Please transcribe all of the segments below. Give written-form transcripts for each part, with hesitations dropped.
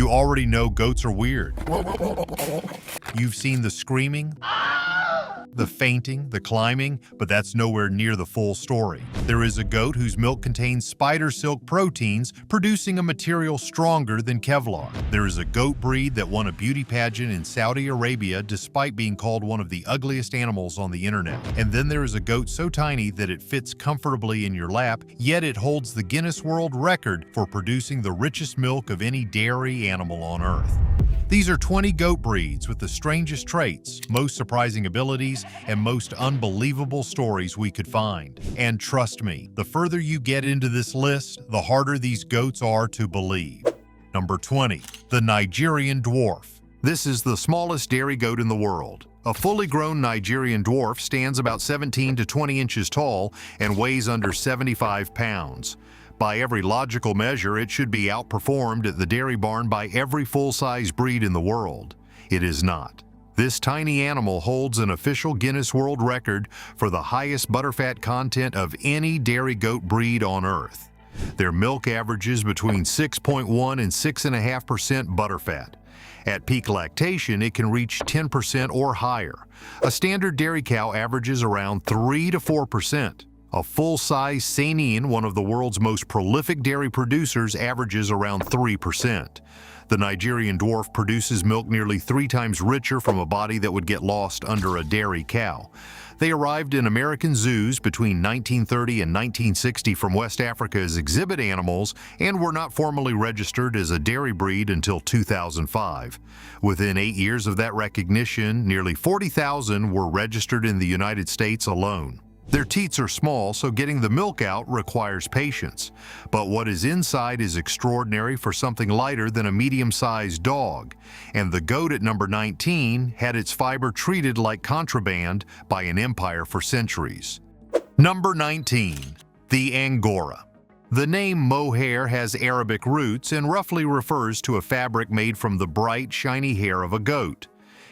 You already know goats are weird. You've seen the screaming, the fainting, the climbing, but that's nowhere near the full story. There is a goat whose milk contains spider silk proteins, producing a material stronger than Kevlar. There is a goat breed that won a beauty pageant in Saudi Arabia despite being called one of the ugliest animals on the internet. And then there is a goat so tiny that it fits comfortably in your lap, yet it holds the Guinness World Record for producing the richest milk of any dairy animal on Earth. These are 20 goat breeds with the strangest traits, most surprising abilities, and most unbelievable stories we could find. And trust me, the further you get into this list, the harder these goats are to believe. Number 20. The Nigerian dwarf. This is the smallest dairy goat in the world. A fully grown Nigerian dwarf stands about 17 to 20 inches tall and weighs under 75 pounds. By every logical measure, it should be outperformed at the dairy barn by every full-size breed in the world. It is not. This tiny animal holds an official Guinness World Record for the highest butterfat content of any dairy goat breed on Earth. Their milk averages between 6.1 and 6.5% butterfat. At peak lactation, it can reach 10% or higher. A standard dairy cow averages around 3 to 4%. A full-size Sainean, one of the world's most prolific dairy producers, averages around 3%. The Nigerian dwarf produces milk nearly 3 times richer from a body that would get lost under a dairy cow. They arrived in American zoos between 1930 and 1960 from West Africa as exhibit animals and were not formally registered as a dairy breed until 2005. Within 8 years of that recognition, nearly 40,000 were registered in the United States alone. Their teats are small, so getting the milk out requires patience. But what is inside is extraordinary for something lighter than a medium-sized dog. And the goat at number 19 had its fiber treated like contraband by an empire for centuries. Number 19. The Angora. The name mohair has Arabic roots and roughly refers to a fabric made from the bright, shiny hair of a goat.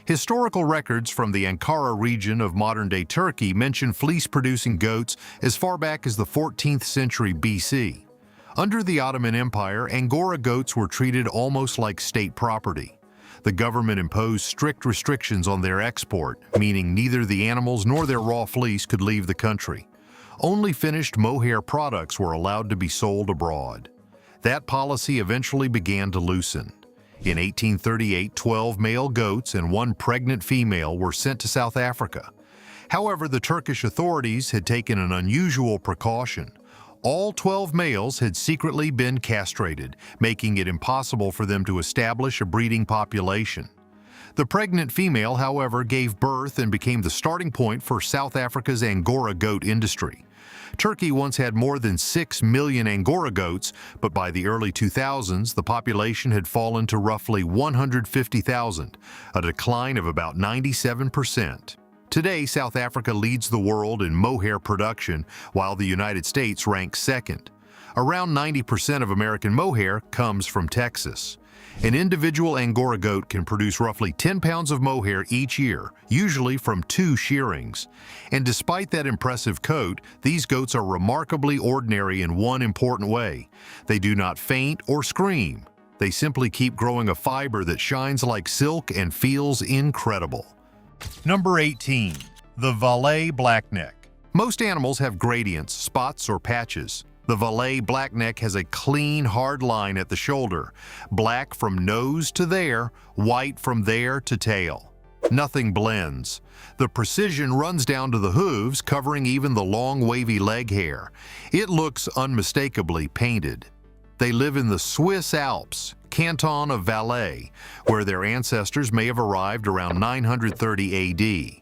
Historical records from the Ankara region of modern-day Turkey mention fleece-producing goats as far back as the 14th century BC. Under the Ottoman Empire, Angora goats were treated almost like state property. The government imposed strict restrictions on their export, meaning neither the animals nor their raw fleece could leave the country. Only finished mohair products were allowed to be sold abroad. That policy eventually began to loosen. In 1838, 12 male goats and 1 pregnant female were sent to South Africa. However, the Turkish authorities had taken an unusual precaution. All 12 males had secretly been castrated, making it impossible for them to establish a breeding population. The pregnant female, however, gave birth and became the starting point for South Africa's Angora goat industry. Turkey once had more than 6 million Angora goats, but by the early 2000s, the population had fallen to roughly 150,000, a decline of about 97%. Today, South Africa leads the world in mohair production, while the United States ranks second. Around 90% of American mohair comes from Texas. An individual Angora goat can produce roughly 10 pounds of mohair each year, usually from 2 shearings. And despite that impressive coat, these goats are remarkably ordinary in one important way. They do not faint or scream. They simply keep growing a fiber that shines like silk and feels incredible. Number 18. The Valais blackneck. Most animals have gradients, spots, or patches. The Valais blackneck has a clean, hard line at the shoulder, black from nose to there, white from there to tail. Nothing blends. The precision runs down to the hooves, covering even the long, wavy leg hair. It looks unmistakably painted. They live in the Swiss Alps, canton of Valais, where their ancestors may have arrived around 930 AD.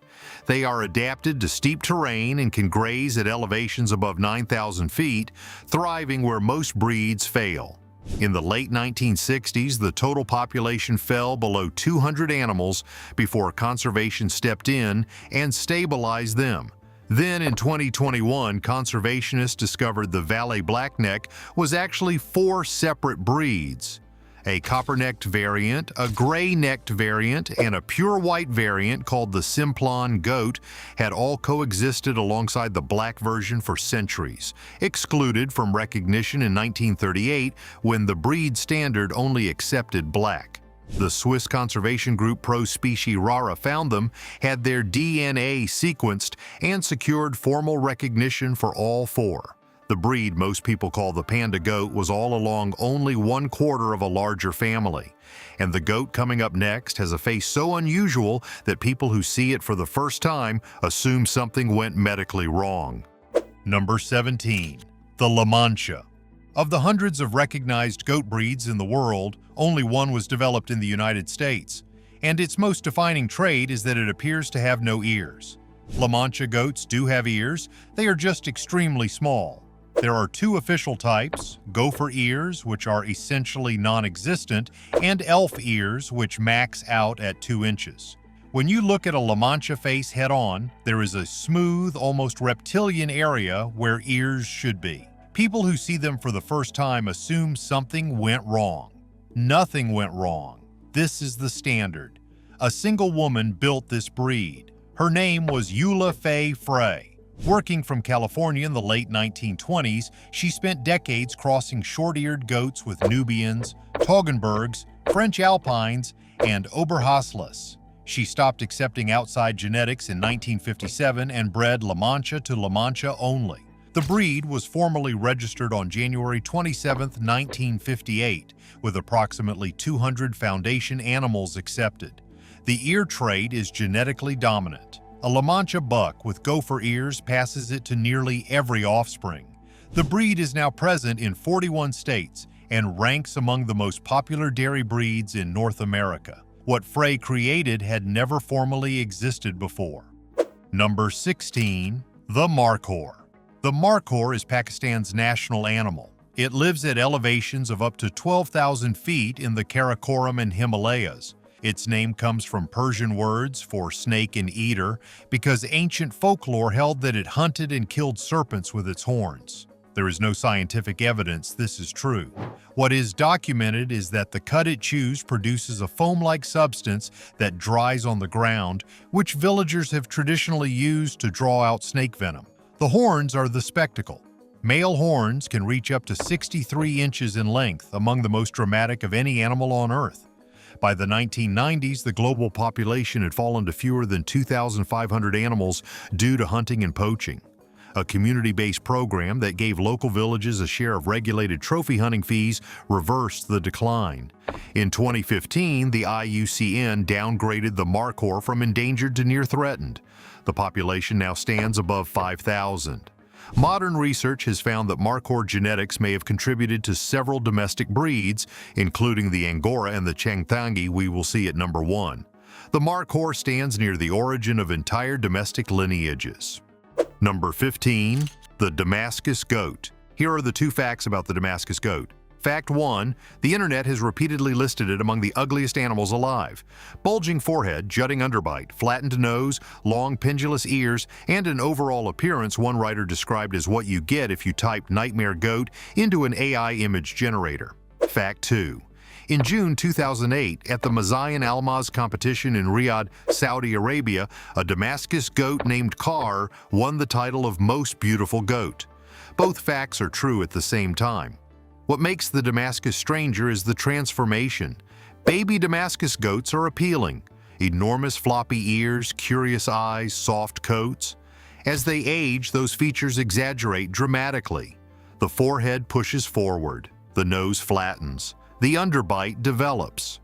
They are adapted to steep terrain and can graze at elevations above 9,000 feet, thriving where most breeds fail. In the late 1960s, the total population fell below 200 animals before conservation stepped in and stabilized them. Then in 2021, conservationists discovered the Valais blackneck was actually 4 separate breeds. A copper-necked variant, a gray-necked variant, and a pure white variant called the Simplon goat had all coexisted alongside the black version for centuries, excluded from recognition in 1938 when the breed standard only accepted black. The Swiss conservation group Pro Specie Rara found them, had their DNA sequenced, and secured formal recognition for all four. The breed most people call the panda goat was all along only 1/4 of a larger family. And the goat coming up next has a face so unusual that people who see it for the first time assume something went medically wrong. Number 17. The LaMancha. Of the hundreds of recognized goat breeds in the world, only one was developed in the United States, and its most defining trait is that it appears to have no ears. LaMancha goats do have ears, they are just extremely small. There are two official types, gopher ears, which are essentially non-existent, and elf ears, which max out at 2 inches. When you look at a LaMancha face head-on, there is a smooth, almost reptilian area where ears should be. People who see them for the first time assume something went wrong. Nothing went wrong. This is the standard. A single woman built this breed. Her name was Eula Fay Frey. Working from California in the late 1920s, she spent decades crossing short-eared goats with Nubians, Toggenburgs, French Alpines, and Oberhaslis. She stopped accepting outside genetics in 1957 and bred LaMancha to LaMancha only. The breed was formally registered on January 27, 1958, with approximately 200 foundation animals accepted. The ear trait is genetically dominant. A LaMancha buck with gopher ears passes it to nearly every offspring. The breed is now present in 41 states and ranks among the most popular dairy breeds in North America. What Frey created had never formally existed before. Number 16. The Markhor. The Markhor is Pakistan's national animal. It lives at elevations of up to 12,000 feet in the Karakoram and Himalayas. Its name comes from Persian words for snake and eater because ancient folklore held that it hunted and killed serpents with its horns. There is no scientific evidence this is true. What is documented is that the cud it chews produces a foam-like substance that dries on the ground, which villagers have traditionally used to draw out snake venom. The horns are the spectacle. Male horns can reach up to 63 inches in length, among the most dramatic of any animal on Earth. By the 1990s, the global population had fallen to fewer than 2,500 animals due to hunting and poaching. A community-based program that gave local villages a share of regulated trophy hunting fees reversed the decline. In 2015, the IUCN downgraded the Markhor from endangered to near threatened. The population now stands above 5,000. Modern research has found that Markhor genetics may have contributed to several domestic breeds, including the Angora and the Changtangi we will see at number 1. The Markhor stands near the origin of entire domestic lineages. Number 15. The Damascus goat. Here are the 2 facts about the Damascus goat. Fact 1. The internet has repeatedly listed it among the ugliest animals alive. Bulging forehead, jutting underbite, flattened nose, long pendulous ears, and an overall appearance one writer described as what you get if you type nightmare goat into an AI image generator. Fact 2. In June 2008, at the Mazayan Almaz competition in Riyadh, Saudi Arabia, a Damascus goat named Car won the title of Most Beautiful Goat. Both facts are true at the same time. What makes the Damascus stranger is the transformation. Baby Damascus goats are appealing. Enormous floppy ears, curious eyes, soft coats. As they age, those features exaggerate dramatically. The forehead pushes forward. The nose flattens. The underbite develops.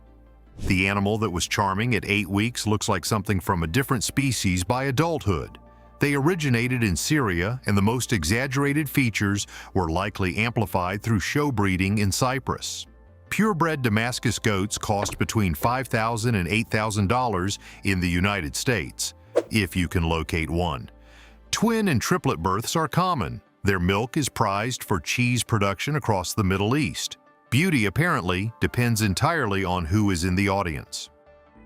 The animal that was charming at 8 weeks looks like something from a different species by adulthood. They originated in Syria, and the most exaggerated features were likely amplified through show breeding in Cyprus. Purebred Damascus goats cost between $5,000 and $8,000 in the United States, if you can locate one. Twin and triplet births are common. Their milk is prized for cheese production across the Middle East. Beauty, apparently, depends entirely on who is in the audience.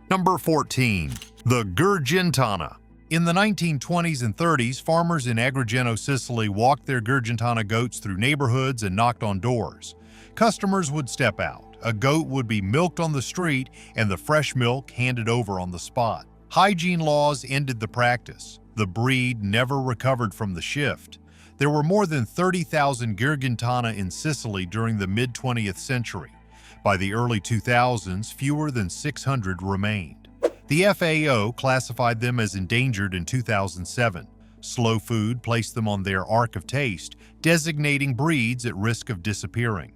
Number 14. The Girgentana. In the 1920s and 30s, farmers in Agrigento, Sicily walked their Girgentana goats through neighborhoods and knocked on doors. Customers would step out. A goat would be milked on the street and the fresh milk handed over on the spot. Hygiene laws ended the practice. The breed never recovered from the shift. There were more than 30,000 Girgentana in Sicily during the mid-20th century. By the early 2000s, fewer than 600 remained. The FAO classified them as endangered in 2007. Slow Food placed them on their Ark of Taste, designating breeds at risk of disappearing.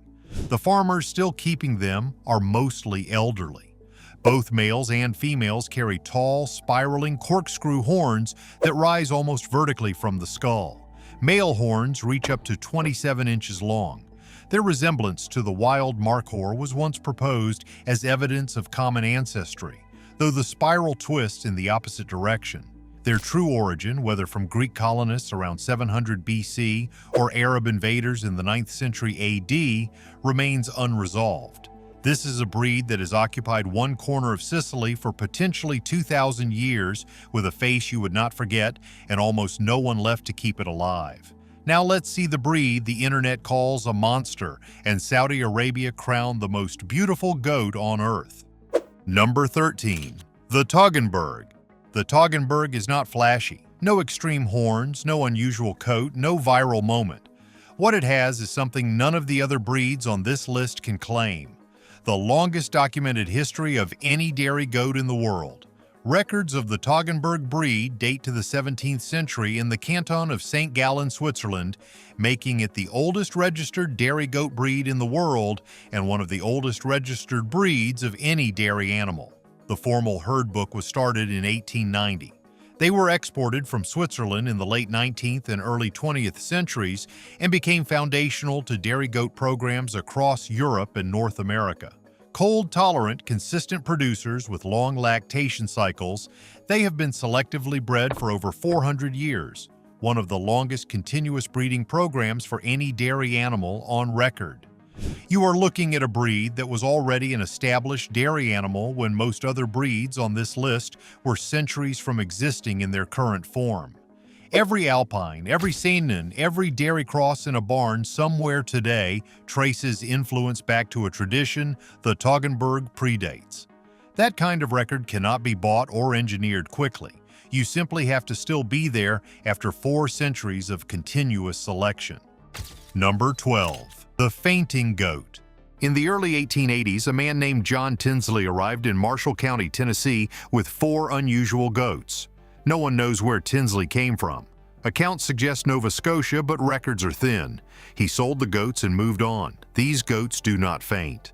The farmers still keeping them are mostly elderly. Both males and females carry tall, spiraling corkscrew horns that rise almost vertically from the skull. Male horns reach up to 27 inches long. Their resemblance to the wild Markhor was once proposed as evidence of common ancestry, though the spiral twists in the opposite direction. Their true origin, whether from Greek colonists around 700 BC or Arab invaders in the 9th century AD, remains unresolved. This is a breed that has occupied one corner of Sicily for potentially 2,000 years, with a face you would not forget and almost no one left to keep it alive. Now let's see the breed the internet calls a monster and Saudi Arabia crowned the most beautiful goat on earth. Number 13. The Toggenburg. The Toggenburg is not flashy. No extreme horns, no unusual coat, no viral moment. What it has is something none of the other breeds on this list can claim. The longest documented history of any dairy goat in the world. Records of the Toggenburg breed date to the 17th century in the canton of St. Gallen, Switzerland, making it the oldest registered dairy goat breed in the world and one of the oldest registered breeds of any dairy animal. The formal herd book was started in 1890. They were exported from Switzerland in the late 19th and early 20th centuries and became foundational to dairy goat programs across Europe and North America. Cold-tolerant, consistent producers with long lactation cycles, they have been selectively bred for over 400 years, one of the longest continuous breeding programs for any dairy animal on record. You are looking at a breed that was already an established dairy animal when most other breeds on this list were centuries from existing in their current form. Every Alpine, every Saanen, every dairy cross in a barn somewhere today traces influence back to a tradition the Toggenburg predates. That kind of record cannot be bought or engineered quickly. You simply have to still be there after 4 centuries of continuous selection. Number 12. The Fainting Goat. In the early 1880s, a man named John Tinsley arrived in Marshall County, Tennessee with 4 unusual goats. No one knows where Tinsley came from. Accounts suggest Nova Scotia, but records are thin. He sold the goats and moved on. These goats do not faint.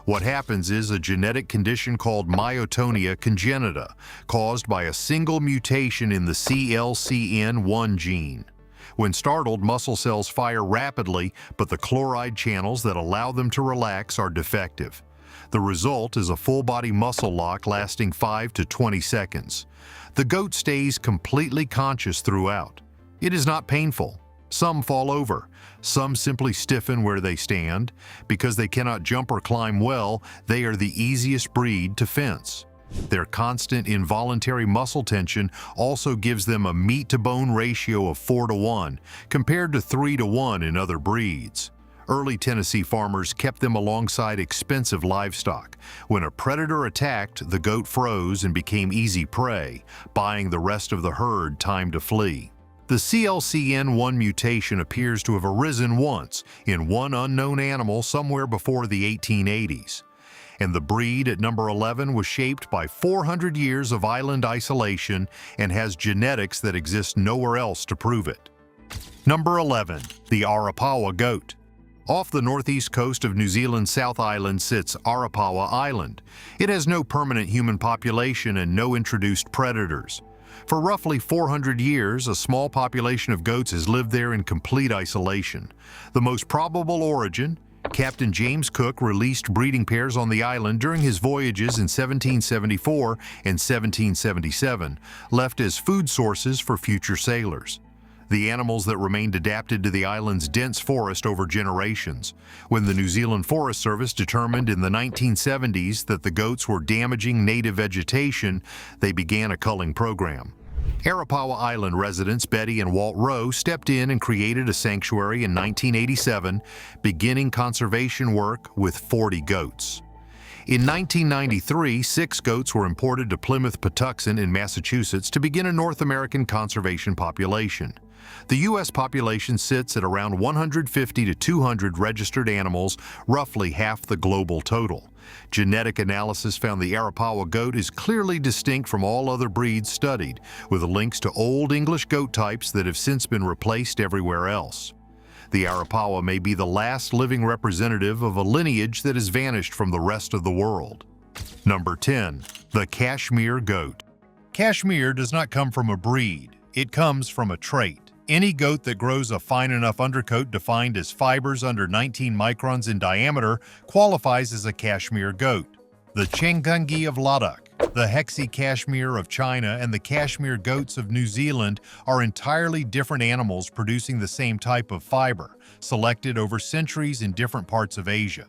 What happens is a genetic condition called myotonia congenita, caused by a single mutation in the CLCN1 gene. When startled, muscle cells fire rapidly, but the chloride channels that allow them to relax are defective. The result is a full-body muscle lock lasting 5 to 20 seconds. The goat stays completely conscious throughout. It is not painful. Some fall over. Some simply stiffen where they stand. Because they cannot jump or climb well, they are the easiest breed to fence. Their constant involuntary muscle tension also gives them a meat-to-bone ratio of 4:1, compared to 3:1 in other breeds. Early Tennessee farmers kept them alongside expensive livestock. When a predator attacked, the goat froze and became easy prey, buying the rest of the herd time to flee. The CLCN1 mutation appears to have arisen once in one unknown animal somewhere before the 1880s. And the breed at number 11 was shaped by 400 years of island isolation and has genetics that exist nowhere else to prove it. Number 11. The Arapawa goat. Off the northeast coast of New Zealand's South Island sits Arapawa Island. It has no permanent human population and no introduced predators. For roughly 400 years, a small population of goats has lived there in complete isolation. The most probable origin: Captain James Cook released breeding pairs on the island during his voyages in 1774 and 1777, left as food sources for future sailors. The animals that remained adapted to the island's dense forest over generations. When the New Zealand Forest Service determined in the 1970s that the goats were damaging native vegetation, they began a culling program. Arapawa Island residents Betty and Walt Rowe stepped in and created a sanctuary in 1987, beginning conservation work with 40 goats. In 1993, 6 goats were imported to Plymouth Patuxent in Massachusetts to begin a North American conservation population. The U.S. population sits at around 150 to 200 registered animals, roughly half the global total. Genetic analysis found the Arapawa goat is clearly distinct from all other breeds studied, with links to Old English goat types that have since been replaced everywhere else. The Arapawa may be the last living representative of a lineage that has vanished from the rest of the world. Number 10. The Cashmere goat. Cashmere does not come from a breed, it comes from a trait. Any goat that grows a fine enough undercoat defined as fibers under 19 microns in diameter qualifies as a Cashmere goat. The Chengungi of Ladakh, the Hexi Cashmere of China, and the Cashmere goats of New Zealand are entirely different animals producing the same type of fiber, selected over centuries in different parts of Asia.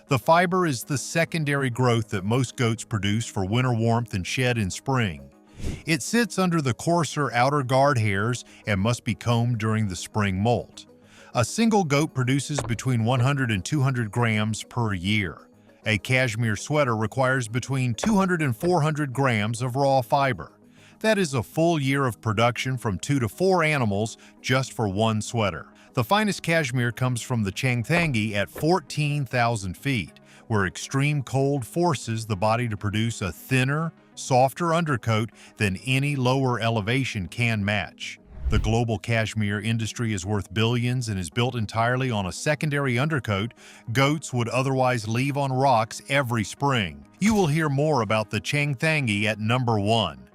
The fiber is the secondary growth that most goats produce for winter warmth and shed in spring. It sits under the coarser outer guard hairs and must be combed during the spring molt. A single goat produces between 100 and 200 grams per year. A cashmere sweater requires between 200 and 400 grams of raw fiber. That is a full year of production from 2 to 4 animals just for one sweater. The finest cashmere comes from the Changthangi at 14,000 feet, where extreme cold forces the body to produce a thinner, softer undercoat than any lower elevation can match. The global cashmere industry is worth billions and is built entirely on a secondary undercoat goats would otherwise leave on rocks every spring. You will hear more about the Changthangi at number 1.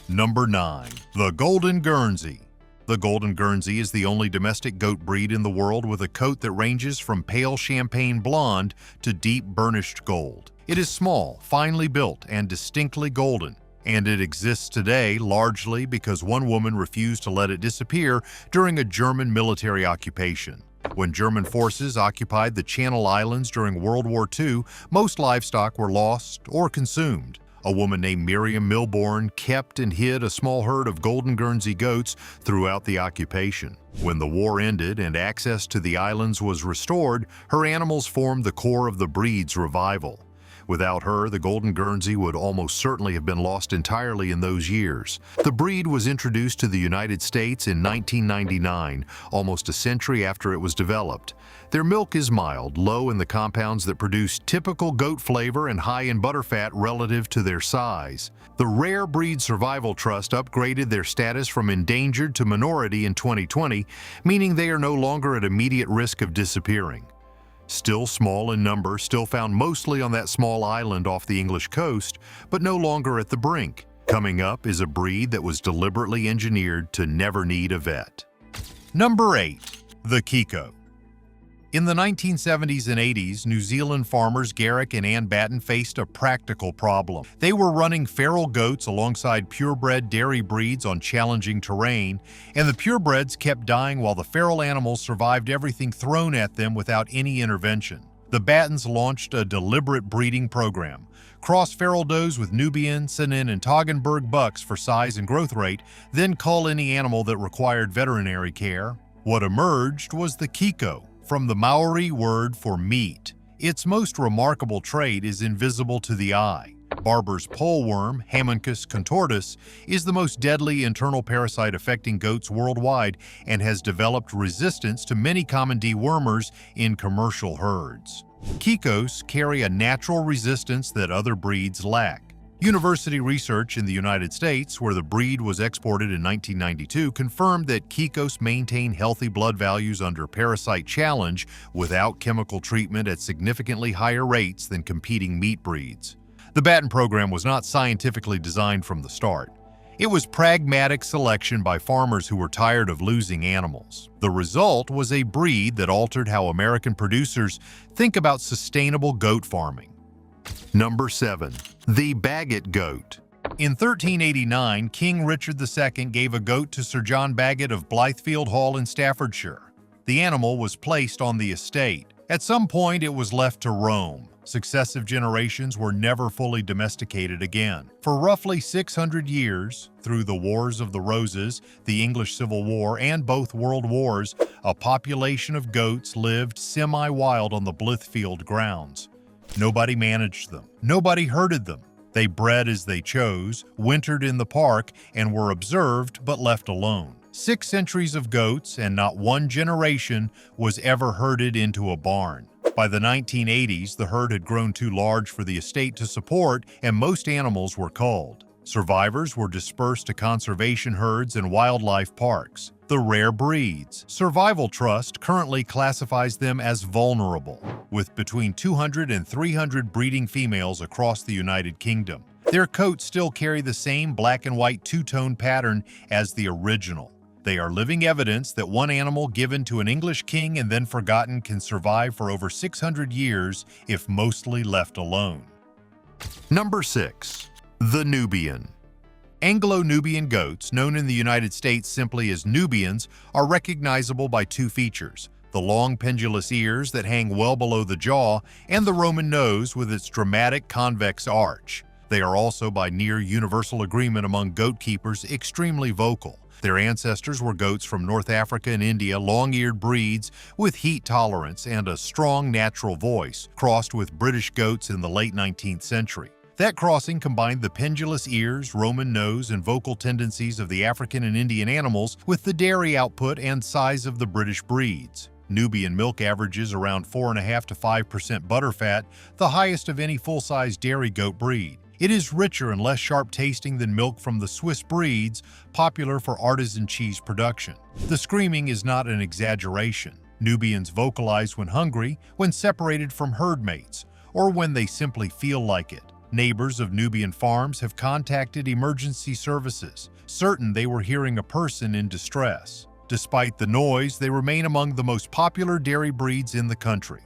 Number 9. The Golden Guernsey. The Golden Guernsey is the only domestic goat breed in the world with a coat that ranges from pale champagne blonde to deep burnished gold. It is small, finely built, and distinctly golden, and it exists today largely because one woman refused to let it disappear during a German military occupation. When German forces occupied the Channel Islands during World War II, most livestock were lost or consumed. A woman named Miriam Milbourne kept and hid a small herd of Golden Guernsey goats throughout the occupation. When the war ended and access to the islands was restored, her animals formed the core of the breed's revival. Without her, the Golden Guernsey would almost certainly have been lost entirely in those years. The breed was introduced to the United States in 1999, almost a century after it was developed. Their milk is mild, low in the compounds that produce typical goat flavor and high in butterfat relative to their size. The Rare Breed Survival Trust upgraded their status from endangered to minority in 2020, meaning they are no longer at immediate risk of disappearing. Still small in number, still found mostly on that small island off the English coast, but no longer at the brink. Coming up is a breed that was deliberately engineered to never need a vet. Number 8. The Kiko. In the 1970s and 80s, New Zealand farmers Garrick and Ann Batten faced a practical problem. They were running feral goats alongside purebred dairy breeds on challenging terrain, and the purebreds kept dying while the feral animals survived everything thrown at them without any intervention. The Battens launched a deliberate breeding program. Cross feral does with Nubian, Sanin, and Toggenburg bucks for size and growth rate, then cull any animal that required veterinary care. What emerged was the Kiko, from the Maori word for meat. Its most remarkable trait is invisible to the eye. Barber's poleworm, Haemonchus contortus, is the most deadly internal parasite affecting goats worldwide and has developed resistance to many common dewormers in commercial herds. Kikos carry a natural resistance that other breeds lack. University research in the United States, where the breed was exported in 1992, confirmed that Kikos maintain healthy blood values under parasite challenge without chemical treatment at significantly higher rates than competing meat breeds. The Batten program was not scientifically designed from the start. It was pragmatic selection by farmers who were tired of losing animals. The result was a breed that altered how American producers think about sustainable goat farming. Number 7. The Bagot goat. In 1389, King Richard II gave a goat to Sir John Bagot of Blythefield Hall in Staffordshire. The animal was placed on the estate. At some point, it was left to roam. Successive generations were never fully domesticated again. For roughly 600 years, through the Wars of the Roses, the English Civil War, and both World Wars, a population of goats lived semi-wild on the Blithfield grounds. Nobody managed them. Nobody herded them. They bred as they chose, wintered in the park, and were observed but left alone. 6 centuries of goats, and not one generation was ever herded into a barn. By the 1980s, the herd had grown too large for the estate to support, and most animals were culled. Survivors were dispersed to conservation herds and wildlife parks. The rare breeds. Survival Trust currently classifies them as vulnerable, with between 200 and 300 breeding females across the United Kingdom. Their coats still carry the same black and white two-tone pattern as the original. They are living evidence that one animal given to an English king and then forgotten can survive for over 600 years if mostly left alone. Number 6. The Nubian. Anglo-Nubian goats, known in the United States simply as Nubians, are recognizable by 2 features: the long pendulous ears that hang well below the jaw, and the Roman nose with its dramatic convex arch. They are also, by near universal agreement among goat keepers, extremely vocal. Their ancestors were goats from North Africa and India, long-eared breeds with heat tolerance and a strong natural voice, crossed with British goats in the late 19th century. That crossing combined the pendulous ears, Roman nose, and vocal tendencies of the African and Indian animals with the dairy output and size of the British breeds. Nubian milk averages around 4.5% to 5% butterfat, the highest of any full-size dairy goat breed. It is richer and less sharp-tasting than milk from the Swiss breeds, popular for artisan cheese production. The screaming is not an exaggeration. Nubians vocalize when hungry, when separated from herd mates, or when they simply feel like it. Neighbors of Nubian farms have contacted emergency services, certain they were hearing a person in distress. Despite the noise, they remain among the most popular dairy breeds in the country.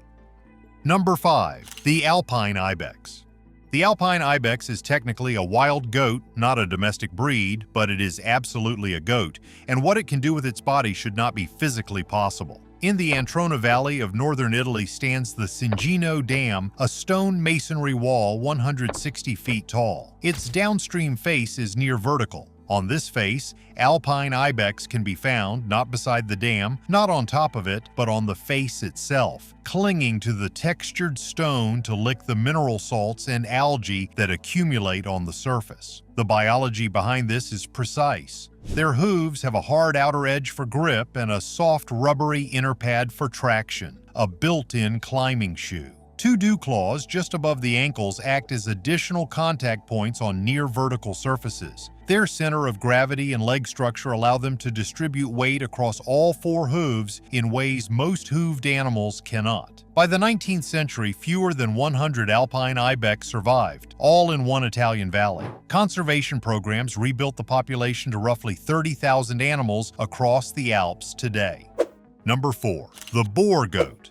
Number 5. The Alpine Ibex. The Alpine Ibex is technically a wild goat, not a domestic breed, but it is absolutely a goat, and what it can do with its body should not be physically possible. In the Antrona Valley of northern Italy stands the Cingino Dam, a stone masonry wall 160 feet tall. Its downstream face is near vertical. On this face, Alpine Ibex can be found not beside the dam, not on top of it, but on the face itself, clinging to the textured stone to lick the mineral salts and algae that accumulate on the surface. The biology behind this is precise. Their hooves have a hard outer edge for grip and a soft rubbery inner pad for traction, a built-in climbing shoe. 2 dew claws just above the ankles act as additional contact points on near vertical surfaces. Their center of gravity and leg structure allow them to distribute weight across all 4 hooves in ways most hooved animals cannot. By the 19th century, fewer than 100 Alpine Ibex survived, all in one Italian valley. Conservation programs rebuilt the population to roughly 30,000 animals across the Alps today. Number 4. The Boer goat.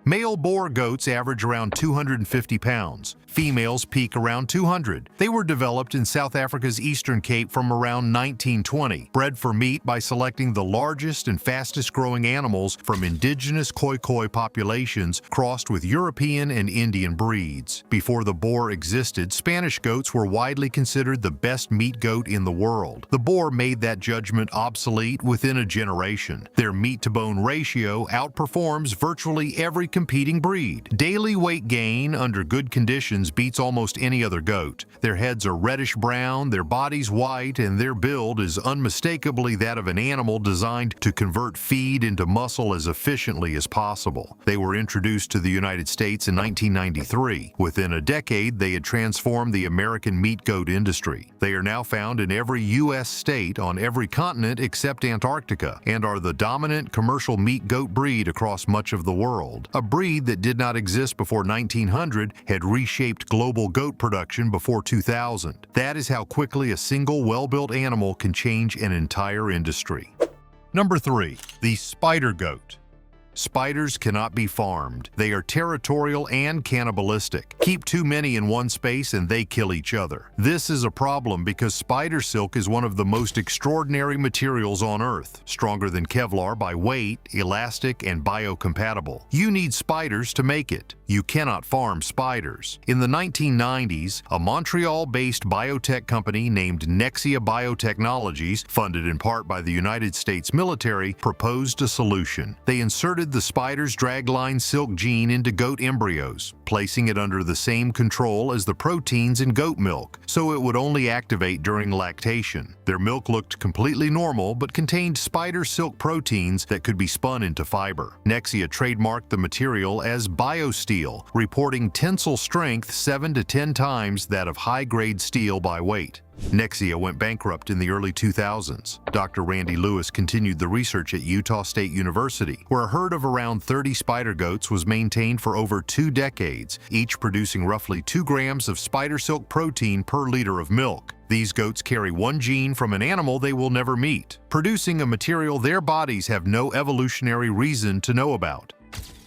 Male Boer goats average around 250 pounds. Females peak around 200. They were developed in South Africa's Eastern Cape from around 1920, bred for meat by selecting the largest and fastest growing animals from indigenous Khoikhoi populations crossed with European and Indian breeds. Before the Boer existed, Spanish goats were widely considered the best meat goat in the world. The Boer made that judgment obsolete within a generation. Their meat-to-bone ratio outperforms virtually every competing breed. Daily weight gain under good conditions beats almost any other goat. Their heads are reddish-brown, their bodies white, and their build is unmistakably that of an animal designed to convert feed into muscle as efficiently as possible. They were introduced to the United States in 1993. Within a decade, they had transformed the American meat goat industry. They are now found in every U.S. state on every continent except Antarctica, and are the dominant commercial meat goat breed across much of the world. A breed that did not exist before 1900 had reshaped global goat production before 2000. That is how quickly a single well-built animal can change an entire industry. Number 3. The Spider goat. Spiders cannot be farmed. They are territorial and cannibalistic. Keep too many in one space and they kill each other. This is a problem because spider silk is one of the most extraordinary materials on Earth, stronger than Kevlar by weight, elastic, and biocompatible. You need spiders to make it. You cannot farm spiders. In the 1990s, a Montreal-based biotech company named Nexia Biotechnologies, funded in part by the United States military, proposed a solution. They inserted the spider's dragline silk gene into goat embryos, placing it under the same control as the proteins in goat milk, so it would only activate during lactation. Their milk looked completely normal, but contained spider silk proteins that could be spun into fiber. Nexia trademarked the material as BioSteel, reporting tensile strength 7 to 10 times that of high-grade steel by weight. Nexia went bankrupt in the early 2000s. Dr. Randy Lewis continued the research at Utah State University, where a herd of around 30 spider goats was maintained for over 2 decades, each producing roughly 2 grams of spider silk protein per liter of milk. These goats carry one gene from an animal they will never meet, producing a material their bodies have no evolutionary reason to know about.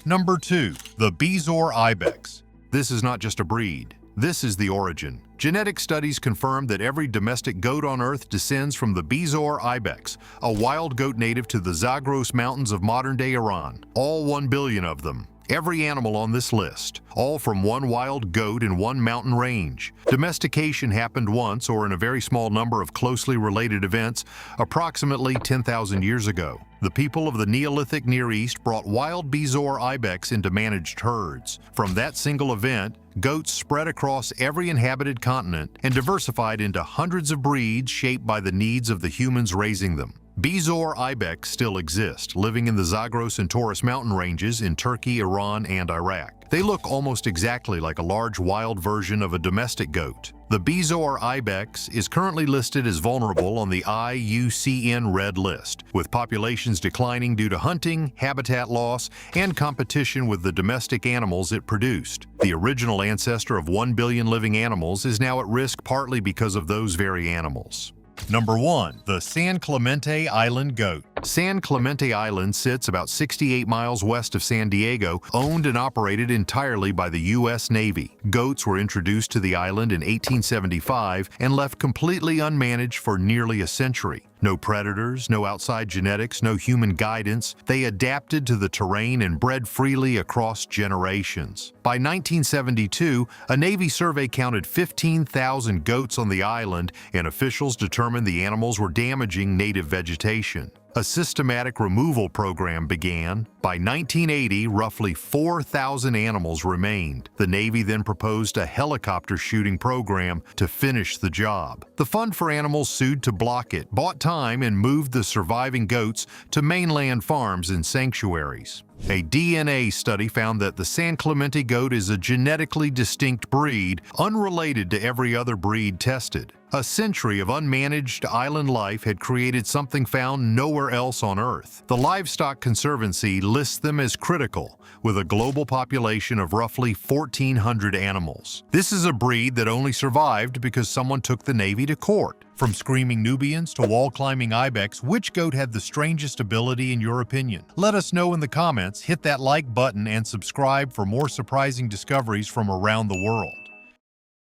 Number 2. The Bezoar Ibex. This is not just a breed. This is the origin. Genetic studies confirm that every domestic goat on Earth descends from the Bezoar Ibex, a wild goat native to the Zagros Mountains of modern-day Iran, all 1 billion of them. Every animal on this list, all from one wild goat in one mountain range. Domestication happened once or in a very small number of closely related events approximately 10,000 years ago. The people of the Neolithic Near East brought wild Bezoar Ibex into managed herds. From that single event, goats spread across every inhabited continent and diversified into hundreds of breeds shaped by the needs of the humans raising them. Bezoar Ibex still exist, living in the Zagros and Taurus mountain ranges in Turkey, Iran, and Iraq. They look almost exactly like a large wild version of a domestic goat. The Bezoar Ibex is currently listed as vulnerable on the IUCN Red List, with populations declining due to hunting, habitat loss, and competition with the domestic animals it produced. The original ancestor of 1 billion living animals is now at risk partly because of those very animals. Number 1. The San Clemente Island Goat. San Clemente Island sits about 68 miles west of San Diego, owned and operated entirely by the U.S. Navy. Goats were introduced to the island in 1875 and left completely unmanaged for nearly a century. No predators, no outside genetics, no human guidance. They adapted to the terrain and bred freely across generations. By 1972, a Navy survey counted 15,000 goats on the island, and officials determined the animals were damaging native vegetation. A systematic removal program began. By 1980, roughly 4,000 animals remained. The Navy then proposed a helicopter shooting program to finish the job. The Fund for Animals sued to block it, bought time, and moved the surviving goats to mainland farms and sanctuaries. A DNA study found that the San Clemente goat is a genetically distinct breed, unrelated to every other breed tested. A century of unmanaged island life had created something found nowhere else on Earth. The Livestock Conservancy lists them as critical, with a global population of roughly 1,400 animals. This is a breed that only survived because someone took the Navy to court. From screaming Nubians to wall-climbing Ibex, which goat had the strangest ability in your opinion? Let us know in the comments, hit that like button, and subscribe for more surprising discoveries from around the world.